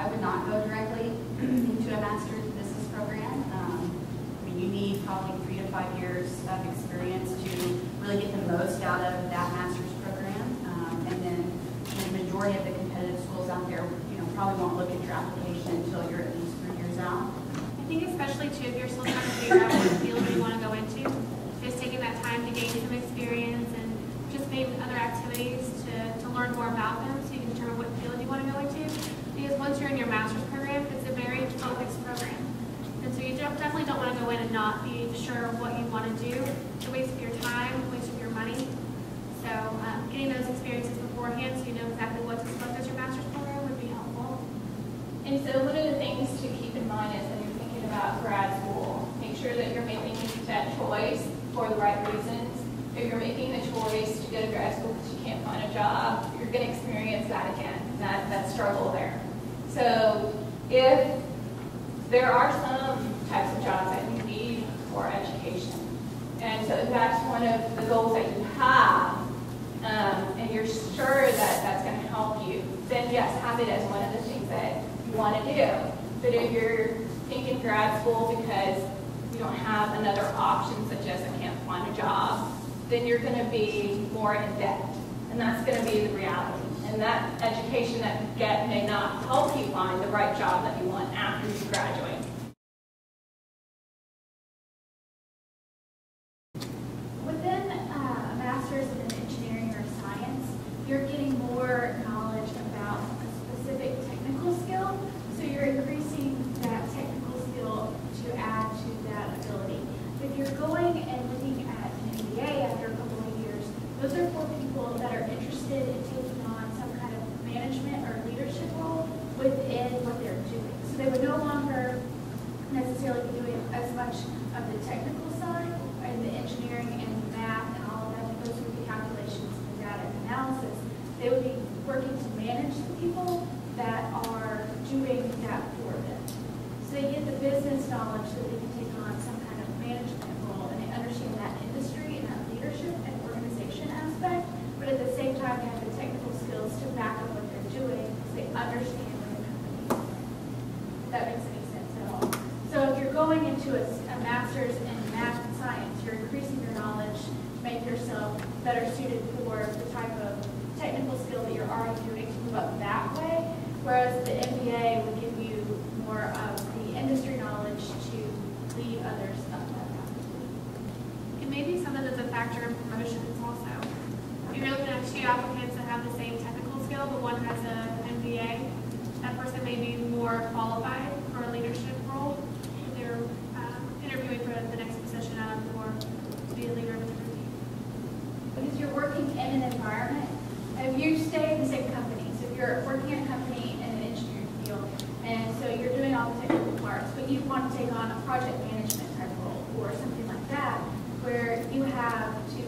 I would not go directly into a master's business program. I mean, you need probably 3 to 5 years of experience to really get the most out of that master's program. And then the majority of the competitive schools out there, probably won't look at your application until you're at least 3 years out. I think especially too, if you're still trying to figure out what field you want to go into, just taking that time to gain some experience and just maybe other activities to learn more about them so you can determine what field you want to go into. Because once you're in your master's program, it's a very focused program. And so you definitely don't want to go in and not be sure what you want to do. It's a waste of your time, a waste of your money. So getting those experiences beforehand so you know exactly what to select as your master's program would be helpful. And so one of the things to keep in mind is when you're thinking about grad school, make sure that you're making that choice for the right reasons. If you're making the choice to go to grad school because you can't find a job, you're going to experience that again, that struggle there. So if there are some types of jobs that you need for education, and so if that's one of the goals that you have, and you're sure that that's going to help you, then yes, have it as one of the things that you want to do. But if you're thinking grad school because you don't have another option, such as I can't find a job, then you're going to be more in debt. And that's going to be the reality. And that education that you get may not help you find the right job that you want after you graduate. Within a master's in engineering or science, you're getting more knowledge about a specific technical skill. So you're increasing that technical skill to add to that ability. If you're going and looking at an MBA after a couple of years, those are for people that are interested in taking on some kind of management or leadership role within what they're doing. So they would no longer necessarily be doing as much of the technical side and the engineering and math and all of that that goes through the calculations and the data analysis. They would be working to manage the people that are doing that for them. So they get the business knowledge that they can take on some kind of management role, and they understand that industry and that leadership and organization aspect, but at the same time they have the technical skills to back up what they're doing because they understand what the company is doing. If that makes any sense at all. So if you're going into a master's in math and science, you're increasing your knowledge to make yourself better suited for the type of technical skill that you're already doing to move up that way, whereas the MBA would give you more of the industry knowledge to lead others up that path. It may be something that's a factor in promotions also. If you're looking at 2 applicants that have the same technical skill, but one has an MBA, that person may be more qualified for a leadership role if they're interviewing for the next position or to be a leader of a different team. Because you're working in an environment, if you stay in the same company, so if you're working in a company in an engineering field, and so you're doing all the technical parts, but you want to take on a project management type role or something like that, where you have to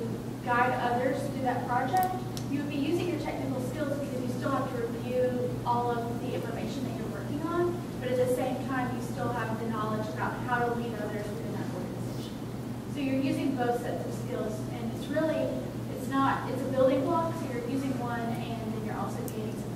guide others through that project, you would be using your technical skills because you still have to review all of the information that you're working on, but at the same time, you still have the knowledge about how to lead others within that organization. So you're using both sets of skills, and it's a building block, so you're using one and then you're also gaining some